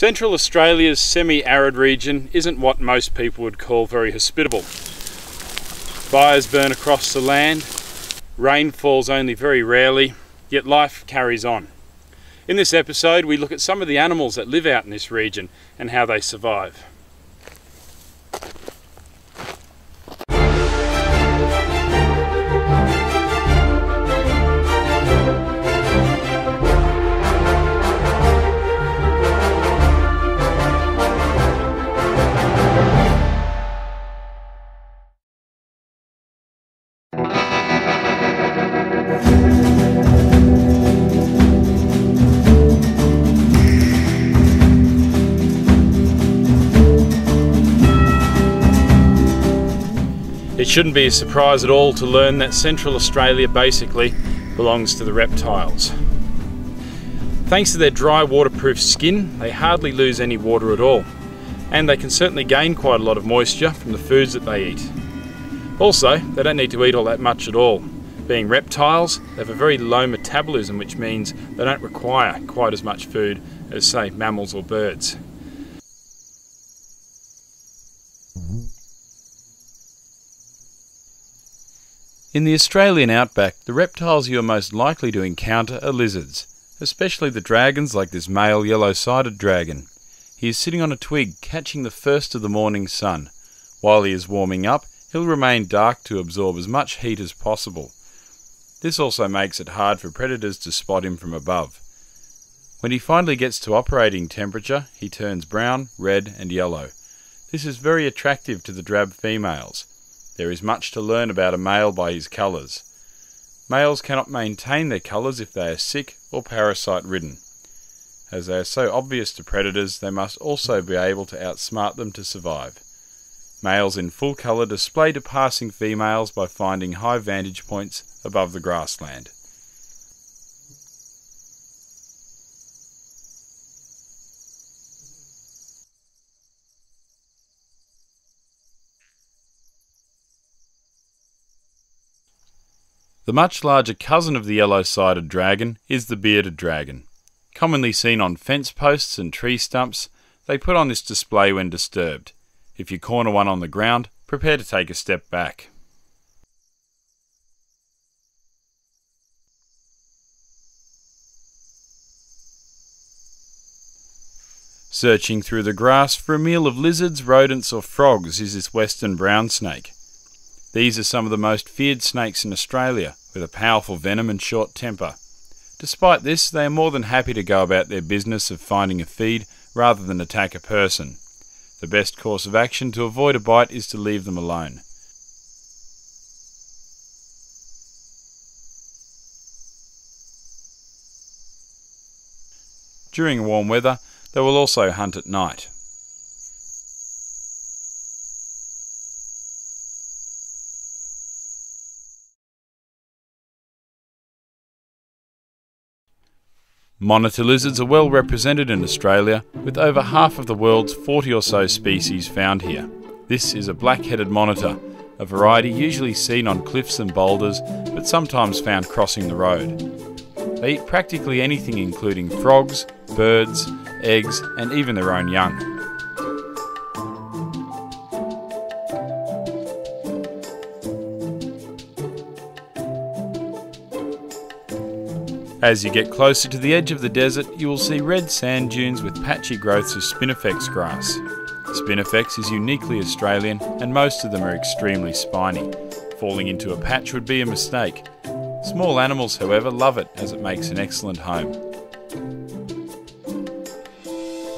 Central Australia's semi-arid region isn't what most people would call very hospitable. Fires burn across the land, rain falls only very rarely, yet life carries on. In this episode we look at some of the animals that live out in this region and how they survive. It shouldn't be a surprise at all to learn that Central Australia basically belongs to the reptiles. Thanks to their dry, waterproof skin, they hardly lose any water at all, and they can certainly gain quite a lot of moisture from the foods that they eat. Also, they don't need to eat all that much at all. Being reptiles, they have a very low metabolism, which means they don't require quite as much food as, say, mammals or birds. In the Australian outback, the reptiles you are most likely to encounter are lizards, especially the dragons like this male yellow-sided dragon. He is sitting on a twig catching the first of the morning sun. While he is warming up, he'll remain dark to absorb as much heat as possible. This also makes it hard for predators to spot him from above. When he finally gets to operating temperature, he turns brown, red and yellow. This is very attractive to the drab females. There is much to learn about a male by his colours. Males cannot maintain their colours if they are sick or parasite-ridden. As they are so obvious to predators, they must also be able to outsmart them to survive. Males in full colour display to passing females by finding high vantage points above the grassland. The much larger cousin of the yellow-sided dragon is the bearded dragon. Commonly seen on fence posts and tree stumps, they put on this display when disturbed. If you corner one on the ground, prepare to take a step back. Searching through the grass for a meal of lizards, rodents or frogs is this western brown snake. These are some of the most feared snakes in Australia, with a powerful venom and short temper. Despite this, they are more than happy to go about their business of finding a feed rather than attack a person. The best course of action to avoid a bite is to leave them alone. During warm weather, they will also hunt at night. Monitor lizards are well represented in Australia, with over half of the world's 40 or so species found here. This is a black-headed monitor, a variety usually seen on cliffs and boulders, but sometimes found crossing the road. They eat practically anything including frogs, birds, eggs and even their own young. As you get closer to the edge of the desert, you will see red sand dunes with patchy growths of spinifex grass. Spinifex is uniquely Australian and most of them are extremely spiny. Falling into a patch would be a mistake. Small animals, however, love it as it makes an excellent home.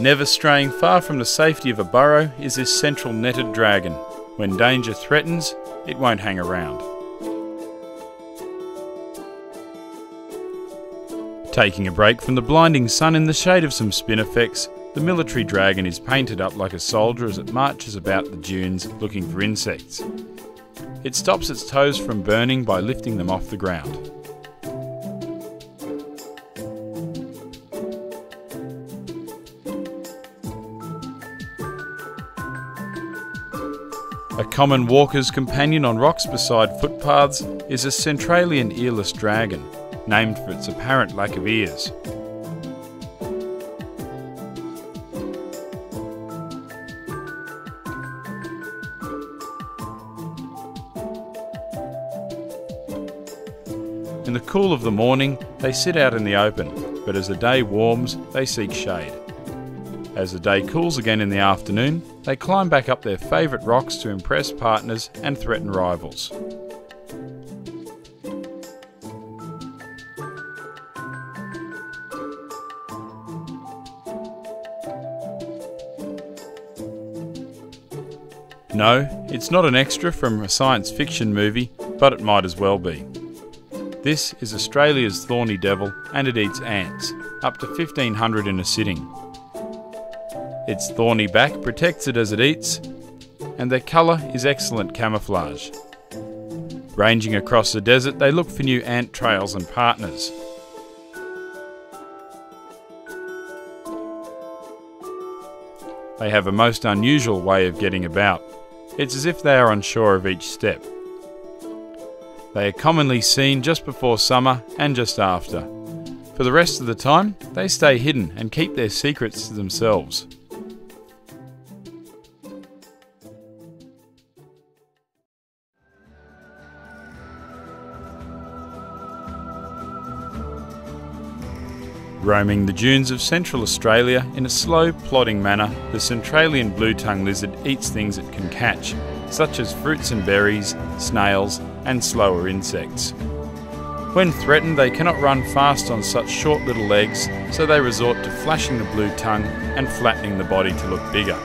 Never straying far from the safety of a burrow is this central netted dragon. When danger threatens, it won't hang around. Taking a break from the blinding sun in the shade of some spinifex, the military dragon is painted up like a soldier as it marches about the dunes looking for insects. It stops its toes from burning by lifting them off the ground. A common walker's companion on rocks beside footpaths is a Centralian earless dragon, named for its apparent lack of ears. In the cool of the morning, they sit out in the open, but as the day warms, they seek shade. As the day cools again in the afternoon, they climb back up their favourite rocks to impress partners and threaten rivals. No, it's not an extra from a science fiction movie, but it might as well be. This is Australia's thorny devil, and it eats ants, up to 1,500 in a sitting. Its thorny back protects it as it eats, and their colour is excellent camouflage. Ranging across the desert, they look for new ant trails and partners. They have a most unusual way of getting about. It's as if they are unsure of each step. They are commonly seen just before summer and just after. For the rest of the time, they stay hidden and keep their secrets to themselves. Roaming the dunes of Central Australia in a slow, plodding manner, the Centralian blue-tongue lizard eats things it can catch, such as fruits and berries, snails, and slower insects. When threatened, they cannot run fast on such short little legs, so they resort to flashing the blue tongue and flattening the body to look bigger.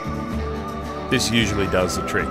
This usually does the trick.